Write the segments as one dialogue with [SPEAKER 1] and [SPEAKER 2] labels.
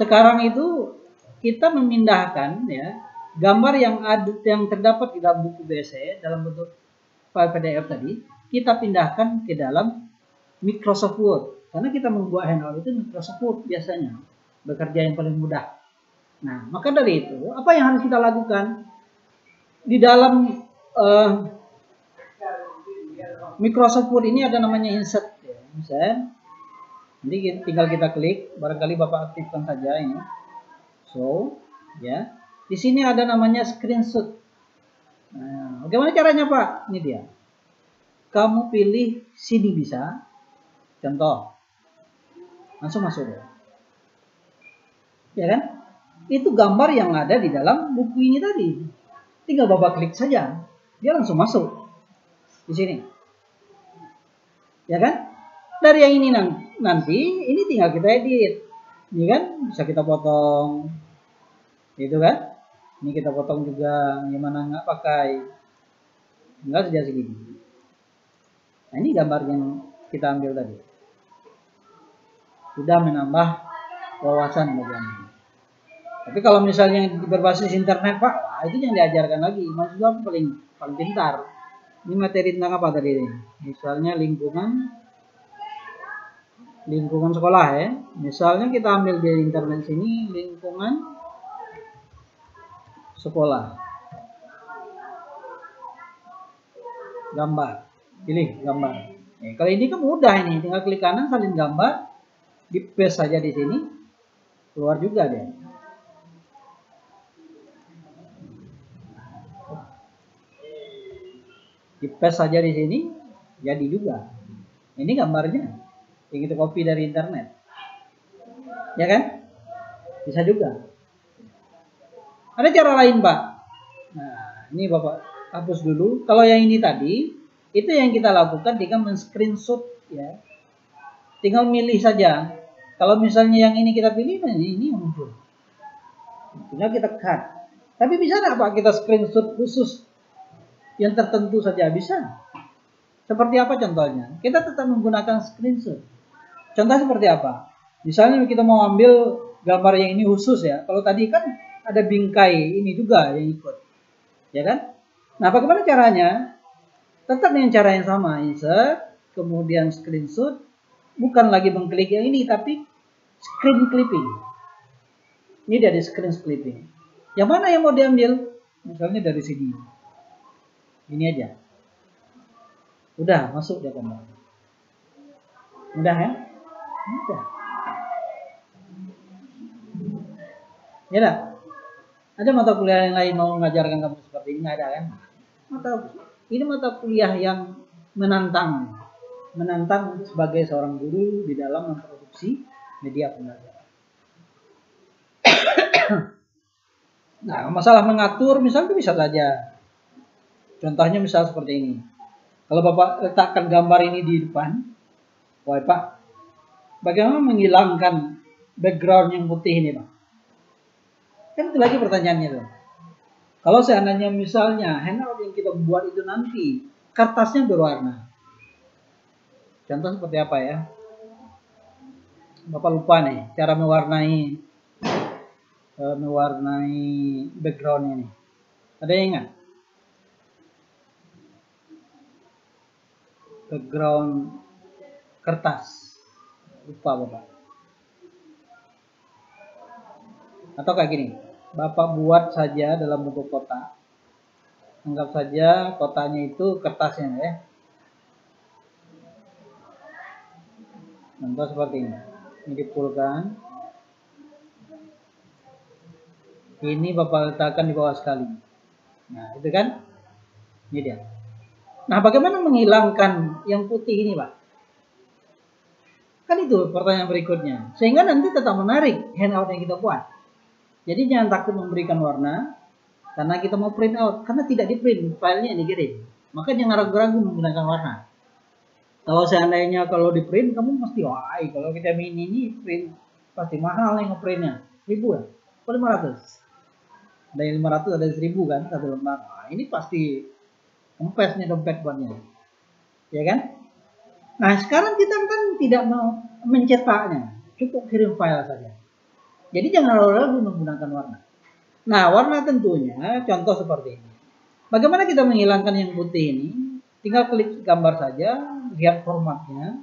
[SPEAKER 1] sekarang itu kita memindahkan ya gambar yang terdapat di dalam buku BSE dalam bentuk file PDF tadi, kita pindahkan ke dalam Microsoft Word. Karena kita membuat handout itu Microsoft Word biasanya, bekerja yang paling mudah. Nah, maka dari itu, apa yang harus kita lakukan? Di dalam Microsoft Word ini ada namanya insert ya. Misalnya, jadi tinggal kita klik, barangkali Bapak aktifkan saja ini. So, ya. Di sini ada namanya screenshot. Nah, bagaimana caranya, Pak? Ini dia. Kamu pilih sini bisa. Contoh. Langsung masuk ya. Ya kan? Itu gambar yang ada di dalam buku ini tadi. Tinggal Bapak klik saja. Dia langsung masuk. Di sini. Ya kan? Dari yang ini nanti, ini tinggal kita edit. Ini kan bisa kita potong. Gitu kan? Ini kita potong juga, gimana nggak pakai. Enggak saja segini. Nah, ini gambar yang kita ambil tadi. Sudah menambah wawasan bagaimana. Tapi kalau misalnya berbasis internet, Pak, itu yang diajarkan lagi. Maksudnya paling pintar. Ini materi tentang apa tadi? Misalnya lingkungan sekolah ya. Misalnya kita ambil di internet sini lingkungan sekolah. Gambar. Pilih gambar. Kalau ini kan mudah ini, tinggal klik kanan salin gambar, di paste saja di sini. Keluar juga deh. Di paste saja di sini, jadi juga. Ini gambarnya. Yang kita copy dari internet. Ya kan? Bisa juga. Ada cara lain, Pak. Nah, ini Bapak hapus dulu. Kalau yang ini tadi, itu yang kita lakukan dengan men-screenshot ya. Tinggal milih saja. Kalau misalnya yang ini kita pilih, nah ini muncul. Tinggal kita cut. Tapi bisa nggak Pak kita screenshot khusus yang tertentu saja? Bisa. Seperti apa contohnya? Kita tetap menggunakan screenshot. Contoh seperti apa? Misalnya kita mau ambil gambar yang ini khusus ya. Kalau tadi kan ada bingkai ini juga yang ikut. Ya kan? Nah, bagaimana caranya? Tetap dengan cara yang sama. Insert, kemudian screenshot. Bukan lagi mengklik yang ini, tapi screen clipping. Ini dari screen clipping. Yang mana yang mau diambil? Misalnya dari sini. Ini aja. Udah, masuk dia gambar. Mudah ya? Mudah. Ya dah. Ada mata kuliah yang lain mau mengajarkan kamu seperti ini? Nggak ada kan? Ini mata kuliah yang menantang sebagai seorang guru di dalam memproduksi media pembelajaran. Nah, masalah mengatur misalnya bisa saja. Contohnya misal seperti ini. Kalau Bapak letakkan gambar ini di depan, wah Pak, bagaimana menghilangkan background yang putih ini Pak? Kan itu lagi pertanyaannya tuh. Kalau seandainya misalnya handout yang kita buat itu nanti kertasnya berwarna. Contoh seperti apa ya? Bapak lupa nih cara mewarnai background ini. Ada yang ingat? Background kertas. Lupa Bapak. Atau kayak gini. Bapak buat saja dalam bentuk kotak. Anggap saja kotaknya itu kertasnya ya. Contoh seperti ini. Ini dipulkan. Ini Bapak letakkan di bawah sekali. Nah, itu kan? Ini dia. Nah, bagaimana menghilangkan yang putih ini, Pak? Kan itu pertanyaan berikutnya. Sehingga nanti tetap menarik handout yang kita buat. Jadi jangan takut memberikan warna. Karena kita mau print out. Karena tidak di print, filenya dikirim. Maka jangan ragu-ragu menggunakan warna. Kalau seandainya kalau di print, kamu mesti, wah kalau kita ini print, pasti mahal nih ngeprintnya. 1000 ya? Atau 500? Ada yang 500, ada yang 1000 kan, satu lembar. Nah, ini pasti kempes nih dompet buatnya. Ya kan? Nah, sekarang kita kan tidak mau mencetaknya. Cukup kirim file saja. Jadi jangan ragu-ragu menggunakan warna. Nah, warna tentunya contoh seperti ini. Bagaimana kita menghilangkan yang putih ini? Tinggal klik gambar saja, lihat formatnya,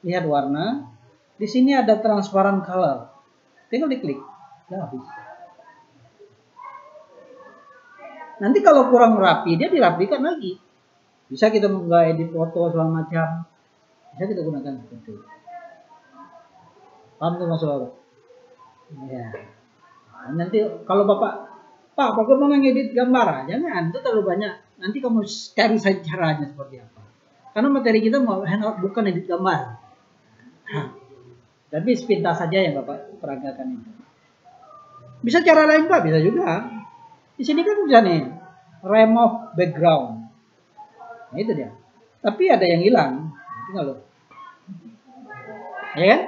[SPEAKER 1] lihat warna. Di sini ada transparent color. Tinggal diklik. Nah, habis. Nanti kalau kurang rapi, dia dirapikan lagi. Bisa kita menggak edit foto segala macam. Bisa kita gunakan seperti itu. Paham tuh maksudnya? Ya. Nah, nanti kalau Bapak, Pak, bagaimana ngedit gambar? Jangan, itu terlalu banyak. Nanti kamu cari saja caranya seperti apa. Karena materi kita mau handout bukan edit gambar. Tapi sepintas saja yang Bapak peragakan itu. Bisa cara lain Pak, bisa juga. Di sini kan bisa nih, remove background. Nah itu dia. Tapi ada yang hilang. Tinggal loh. Ya kan?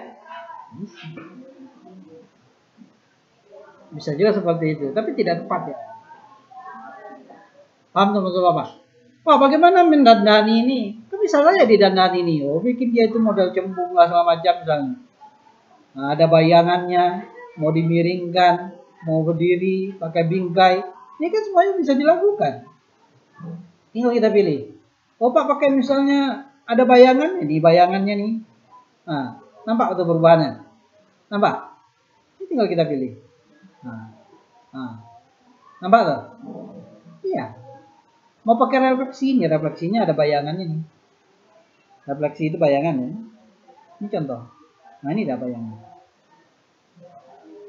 [SPEAKER 1] Bisa juga seperti itu, tapi tidak tepat ya. Paham teman-teman Bapak? Wah, bagaimana mendandani ini? Kan bisa saja didandani ini. Oh, bikin dia itu model cembung lah segala macam misalnya. Nah, ada bayangannya, mau dimiringkan, mau berdiri, pakai bingkai. Ini kan semuanya bisa dilakukan. Tinggal kita pilih. Oh Pak, pakai misalnya ada bayangan, di bayangannya nih. Nah, nampak atau perubahannya? Nampak? Ini tinggal kita pilih. Nampak tuh? Iya. Mau pakai refleksi, ini refleksinya ada bayangannya nih. Refleksi itu bayangannya. Ini contoh. Nah ini ada bayangan.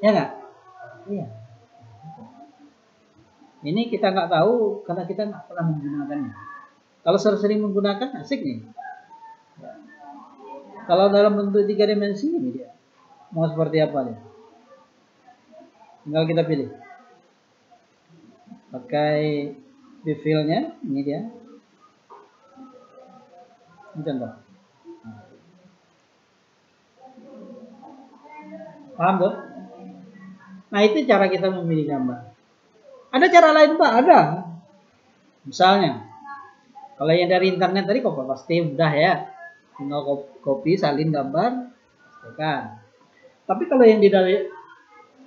[SPEAKER 1] Ya nggak? Iya. Ini kita nggak tahu karena kita nggak pernah menggunakannya. Kalau sering menggunakan asik nih. Kalau dalam bentuk 3 dimensi ini dia. Mau seperti apa dia? Tinggal kita pilih. Pakai bevelnya, ini dia. Ini contoh. Paham tuh? Nah itu cara kita memilih gambar. Ada cara lain Pak? Ada. Misalnya, kalau yang dari internet tadi kok pasti mudah ya. Tinggal copy, salin gambar, pastikan. Tapi kalau yang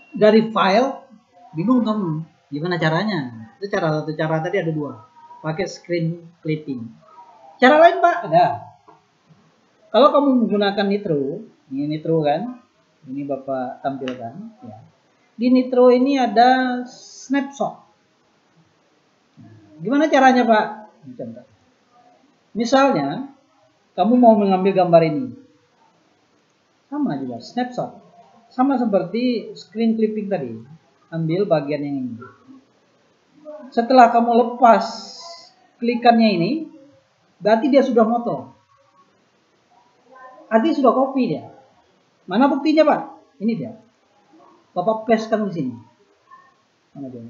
[SPEAKER 1] dari file, bingung kamu gimana caranya? Itu satu cara tadi ada 2. Pakai screen clipping. Cara lain Pak? Ada. Kalau kamu menggunakan Nitro, ini Nitro kan? Ini Bapak tampilkan. Ya. Di Nitro ini ada snapshot. Gimana caranya Pak? Contoh. Misalnya, kamu mau mengambil gambar ini. Sama juga, snapshot. Sama seperti screen clipping tadi. Ambil bagian yang ini. Setelah kamu lepas klikannya ini, berarti dia sudah moto. Artinya sudah copy dia. Mana buktinya Pak? Ini dia. Bapak pastekan di sini. Mana dia?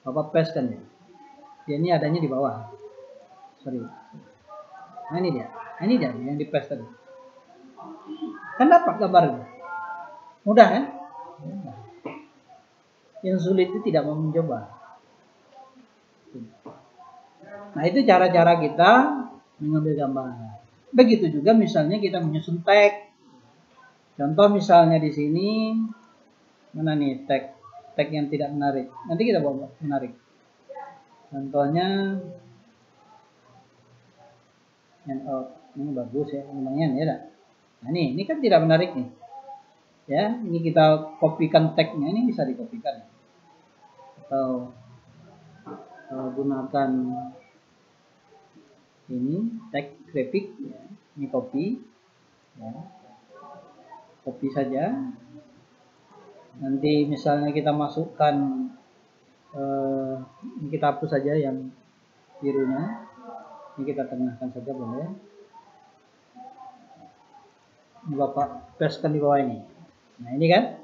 [SPEAKER 1] Bapak pastekan ya. Dia ini adanya di bawah. Sorry. Nah ini dia. Ini dia yang di paste tadi. Kan dapat gambarnya. Mudah kan? Yang sulit itu tidak mau mencoba. Nah itu cara-cara kita mengambil gambar. Begitu juga misalnya kita menyusun tag. Contoh misalnya di sini mana nih tag yang tidak menarik. Nanti kita bawa menarik. Contohnya ini bagus ya, lumayan ya. Nah ini kan tidak menarik nih. Ya, ini kita kopikan tagnya, ini bisa dikopikan. Atau gunakan ini tag grafik ya. Ini copy ya. Copy saja. Nanti misalnya kita masukkan ini kita hapus saja yang birunya. Ini kita tengahkan saja boleh. Ini Bapak pastekan di bawah ini. Nah ini kan.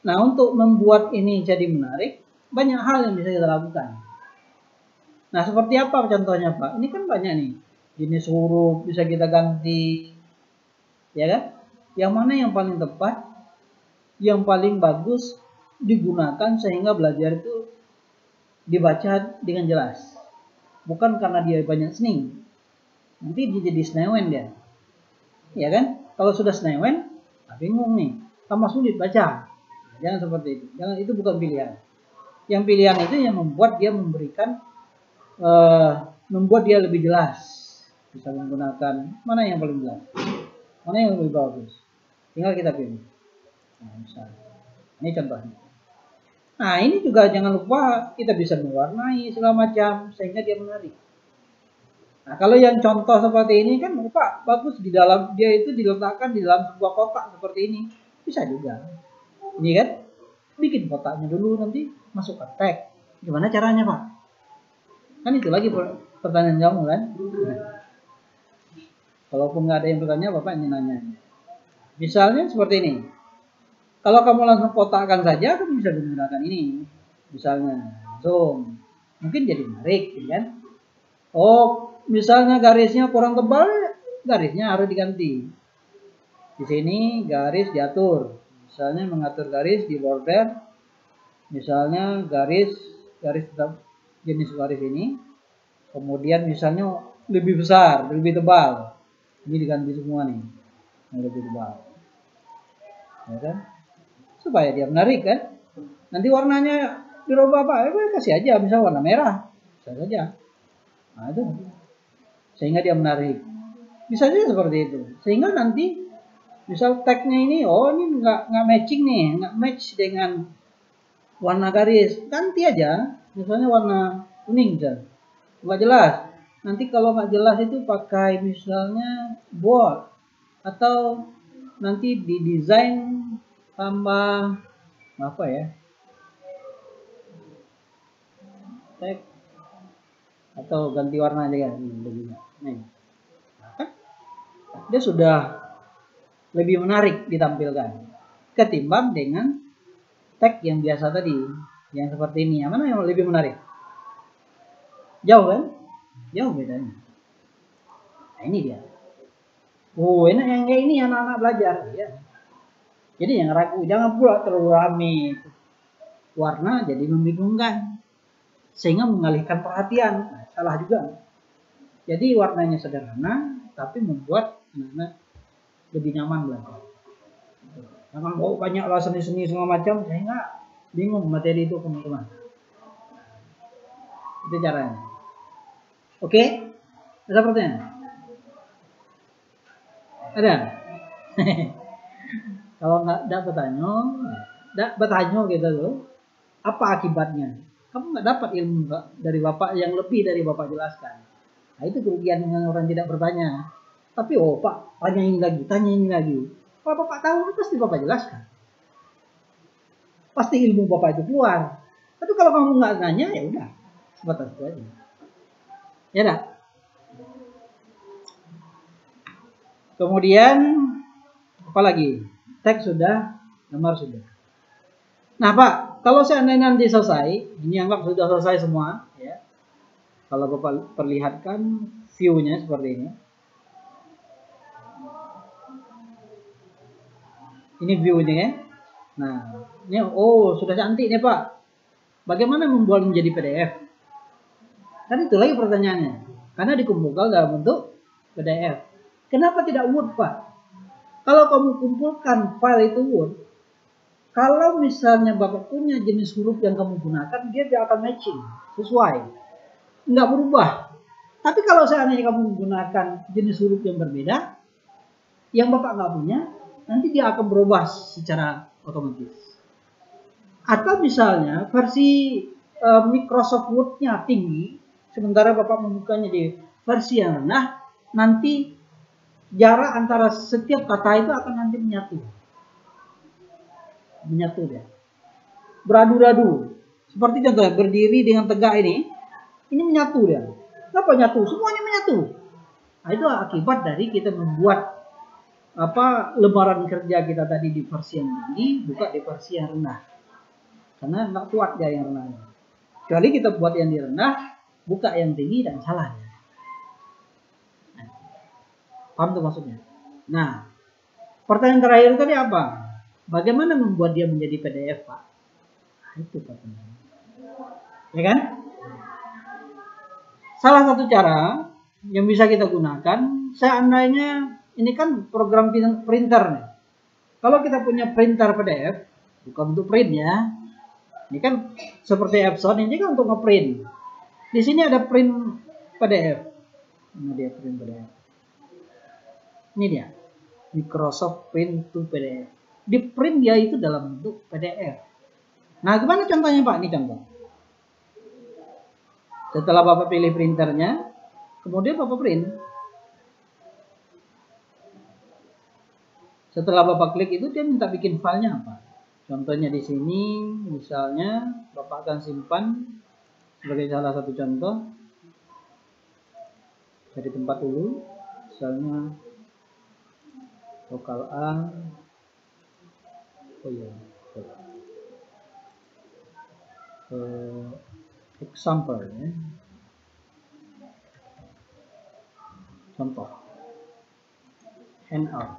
[SPEAKER 1] Nah untuk membuat ini jadi menarik, banyak hal yang bisa kita lakukan. Nah seperti apa contohnya Pak? Ini kan banyak nih. Jenis huruf bisa kita ganti. Ya kan? Yang mana yang paling tepat, yang paling bagus digunakan sehingga belajar itu dibaca dengan jelas. Bukan karena dia banyak sning. Nanti dia jadi senewen dia. Ya kan? Kalau sudah senewen, Nah, bingung nih, tambah sulit baca. Nah, jangan seperti itu. Jangan, itu bukan pilihan. Yang pilihan itu yang membuat dia membuat dia lebih jelas. Bisa menggunakan mana yang paling jelas, mana yang lebih bagus. Tinggal kita pilih. Nah, misalnya, ini contohnya. Nah, ini juga jangan lupa kita bisa mewarnai segala macam sehingga dia menarik. Nah, kalau yang contoh seperti ini kan Pak bagus di dalam, dia itu diletakkan di dalam sebuah kotak seperti ini. Bisa juga. Ini kan bikin kotaknya dulu, nanti masuk ke tag. Gimana caranya, Pak? Kan itu lagi pertanyaan kamu kan? Kalaupun nggak ada yang bertanya, Bapak ingin nanya. Misalnya seperti ini. Kalau kamu langsung kotakkan saja, kamu bisa menggunakan ini. Misalnya zoom, mungkin jadi menarik, kan? Oh, misalnya garisnya kurang tebal, garisnya harus diganti. Di sini garis diatur. Misalnya mengatur garis di border. Misalnya garis tetap jenis garis ini. Kemudian misalnya lebih besar, lebih tebal. Ini diganti semua nih, yang lebih tebal. Ya kan? Supaya dia menarik kan. Nanti warnanya dirubah apa? Kasih aja bisa warna merah. Bisa saja. Nah, itu. Sehingga dia menarik. Bisa saja seperti itu. Sehingga nanti misal tagnya ini, oh ini nggak matching nih, nggak match dengan warna garis. Ganti aja. Misalnya warna kuning saja. Nggak jelas. Nanti kalau nggak jelas itu pakai misalnya bold. Atau nanti didesain tambah apa ya, tag atau ganti warna aja kan, nih, dia sudah lebih menarik ditampilkan ketimbang dengan tag yang biasa tadi, yang seperti ini. Yang mana yang lebih menarik? Jauh kan? Jauh bedanya. Nah, ini dia. Oh, enak yang kayak ini anak-anak belajar ya. Jadi yang ragu, jangan pula terlalu rame. Warna jadi membingungkan. Sehingga mengalihkan perhatian. Nah, salah juga. Jadi warnanya sederhana, tapi membuat anak-anak lebih nyaman belajar. Jangan bawa banyaklah seni-seni segala macam, sehingga bingung materi itu kemana-mana. Itu caranya. Oke? Ada pertanyaan? Ada? Kalau nggak bertanya gitu loh, apa akibatnya? Kamu nggak dapat ilmu dari Bapak yang lebih dari Bapak jelaskan. Nah, itu kerugian dengan orang tidak bertanya. Tapi oh Pak, tanya ini lagi. Kalau Bapak tahu, pasti Bapak jelaskan. Pasti ilmu Bapak itu keluar. Tapi kalau kamu nggak nanya, ya udah, sebatas itu aja. Ya dah. Kemudian apa lagi? Teks sudah, nomor sudah. Nah Pak, kalau seandainya nanti selesai, ini anggap sudah selesai semua, ya. Kalau Bapak perlihatkan view-nya seperti ini. Ini view-nya ya. Nah, ini oh sudah cantik nih Pak. Bagaimana membuat menjadi PDF? Kan itu lagi pertanyaannya. Karena dikumpulkan dalam bentuk PDF. Kenapa tidak Word Pak? Kalau kamu kumpulkan file itu Word, kalau misalnya Bapak punya jenis huruf yang kamu gunakan, dia tidak akan matching, sesuai. Nggak berubah. Tapi kalau seandainya kamu menggunakan jenis huruf yang berbeda, yang Bapak nggak punya, nanti dia akan berubah secara otomatis. Atau misalnya versi Microsoft Word-nya tinggi, sementara Bapak membukanya di versi yang rendah, nanti jarak antara setiap kata itu akan nanti menyatu dia, beradu-radu. Seperti contohnya berdiri dengan tegak ini menyatu dia. Kenapa nyatu? Semuanya menyatu. Nah, itu akibat dari kita membuat lembaran kerja kita tadi di versi yang tinggi, buka di versi yang rendah. Karena nggak kuat dia yang rendah. Kecuali kita buat yang di rendah, buka yang tinggi, dan salah ya. Paham tuh maksudnya? Nah, pertanyaan terakhir tadi apa? Bagaimana membuat dia menjadi PDF, Pak? Nah, itu pertanyaan. Ya kan? Salah satu cara yang bisa kita gunakan, seandainya ini kan program printer nih. Kalau kita punya printer PDF, bukan untuk print ya. Ini kan seperti Epson, ini kan untuk ngeprint. Di sini ada print PDF. Ini dia print PDF. Ini dia. Microsoft Print to PDF. Di print dia itu dalam bentuk PDF. Nah, gimana contohnya Pak? Ini contoh. Setelah Bapak pilih printernya, kemudian Bapak print. Setelah Bapak klik itu dia minta bikin filenya apa? Contohnya di sini, misalnya Bapak akan simpan sebagai salah satu contoh. Dari tempat dulu, misalnya lokal A. Oh iya. Example ya. Contoh. Handout.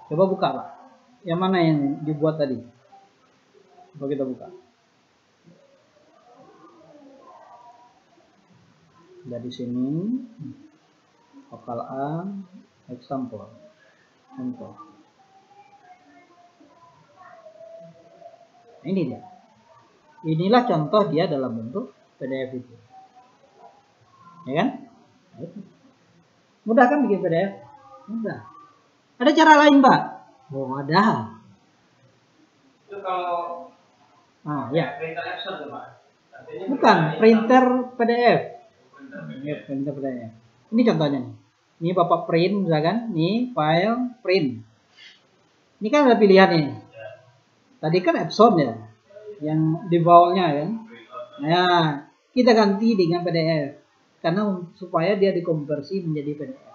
[SPEAKER 1] Coba buka Pak. Yang mana yang dibuat tadi? Coba kita buka. Ada di sini. Lokal A. Example. Contoh. Ini dia. Inilah contoh dia dalam bentuk PDF itu. Ya kan? Mudah kan bikin PDF? Mudah. Ada cara lain, Pak? Oh, ada.
[SPEAKER 2] Itu kalau
[SPEAKER 1] ya.
[SPEAKER 2] printer Epson, Pak.
[SPEAKER 1] Bukan, printer PDF. Ya, printer PDF. Ini contohnya nih. Ini Bapak print, misalkan, nih file print. Ini kan ada pilihan ini. Tadi kan Epson ya, yang defaultnya kan. Nah, kita ganti dengan PDF karena supaya dia dikonversi menjadi PDF.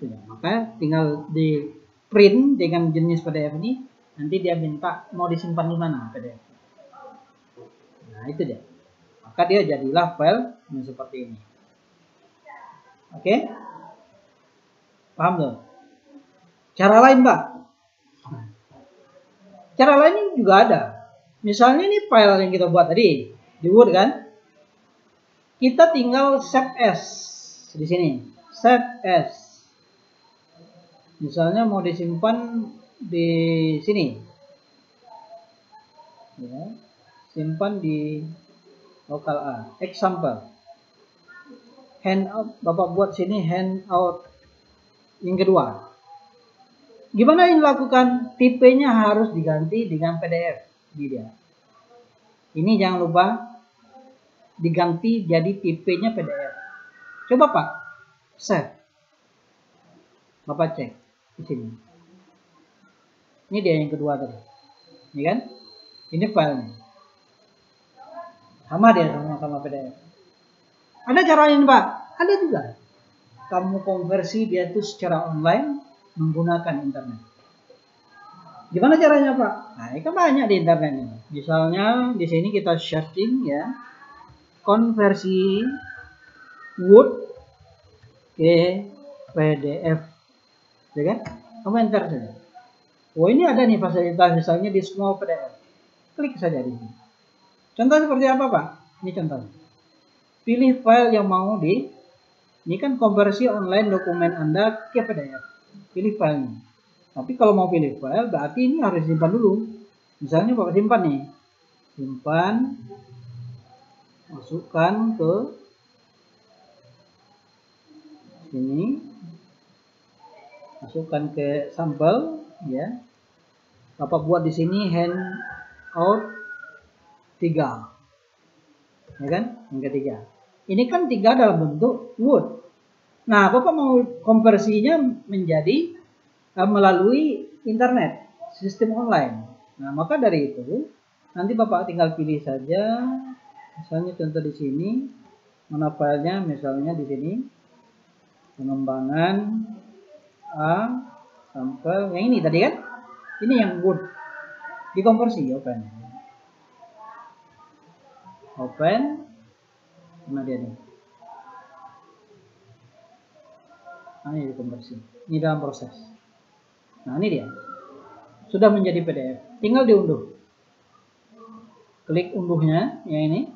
[SPEAKER 1] Ya, maka tinggal di print dengan jenis PDF ini, nanti dia minta mau disimpan di mana PDF. Nah, itu dia. Maka dia jadilah file yang seperti ini. Oke? Paham tuh? Cara lain, Pak. Cara lain juga ada. Misalnya ini file yang kita buat tadi di Word kan? Kita tinggal save as di sini. Save as. Misalnya mau disimpan di sini. Ya. Simpan di lokal A. Example. Handout, Bapak buat sini handout yang kedua. Gimana yang dilakukan? Tipenya harus diganti dengan PDF. Ini dia. Ini jangan lupa diganti jadi tipenya PDF. Coba Pak, save. Bapak cek di sini. Ini dia yang kedua tadi. Ini kan? Ini filenya. Sama dia sama PDF. Ada caranya Pak? Ada juga. Kamu konversi dia itu secara online menggunakan internet. Gimana caranya Pak? Nah, ini kan banyak di internet ini. Misalnya di sini kita searching ya, konversi Word ke PDF, ya kan? Kamu enter saja. Oh ini ada nih fasilitas misalnya di semua PDF. Klik saja di sini. Contoh seperti apa Pak? Ini contohnya. Pilih file yang mau ini kan konversi online dokumen Anda ke PDF. Pilih filenya. Tapi kalau mau pilih file berarti ini harus simpan dulu. Misalnya Bapak simpan nih. Simpan. Masukkan ke sini. Masukkan ke sampel ya. Bapak buat di sini handout 3. Ya kan? Yang ketiga. Ini kan 3 dalam bentuk Word. Nah, Bapak mau konversinya menjadi melalui internet, sistem online. Nah, maka dari itu nanti Bapak tinggal pilih saja. Misalnya contoh di sini, mana filenya? Misalnya di sini pengembangan A sampel yang ini tadi kan? Ini yang Word. Dikonversi open. Open. Mana dia nih? Nah, ini dikonversi. Ini dalam proses. Nah, ini dia. Sudah menjadi PDF. Tinggal diunduh. Klik unduhnya, yang ini.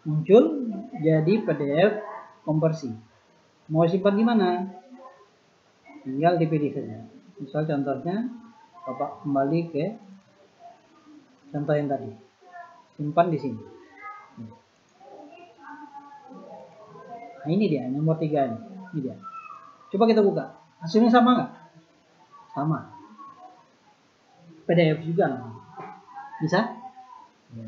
[SPEAKER 1] muncul jadi PDF konversi. Mau simpan di mana? Tinggal dipilih saja. Misal contohnya, Bapak kembali ke contoh yang tadi. Simpan di sini. Nah, ini dia nomor 3 ini. Ini dia. Coba kita buka. Hasilnya sama nggak? Sama. PDF juga. Bisa? Ya.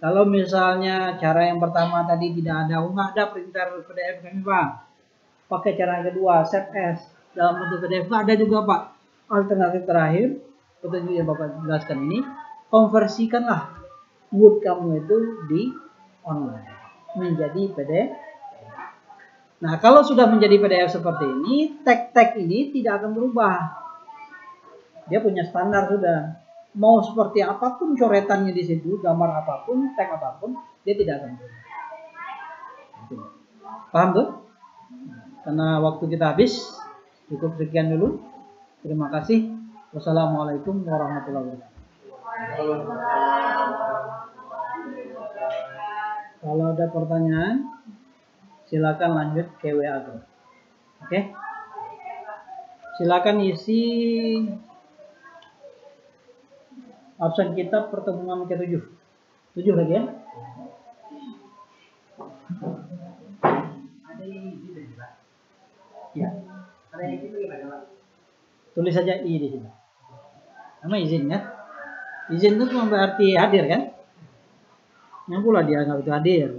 [SPEAKER 1] Kalau misalnya cara yang pertama tadi tidak ada, nggak ada printer PDF kami Pak. Pakai cara yang kedua, save as dalam bentuk PDF. Ada juga Pak. Alternatif terakhir, petunjuk yang Bapak jelaskan ini, konversikanlah Word kamu itu di online menjadi PDF. Nah, kalau sudah menjadi PDF seperti ini, tag-tag ini tidak akan berubah. Dia punya standar sudah. Mau seperti apapun coretannya di situ, gambar apapun, tag apapun, dia tidak akan berubah. Paham tuh? Karena waktu kita habis, cukup sekian dulu. Terima kasih. Wassalamualaikum warahmatullahi wabarakatuh. Kalau ada pertanyaan, silakan lanjut ke WA Group. Oke? Silakan isi absen kita pertemuan ke-7. 7 lagi ya? Ada izin juga. Ya. Ada izin bagaimana, Pak? Tulis saja I di sini. Nama izin ya. Izin itu berarti hadir kan? Yang pula dia nggak itu hadir.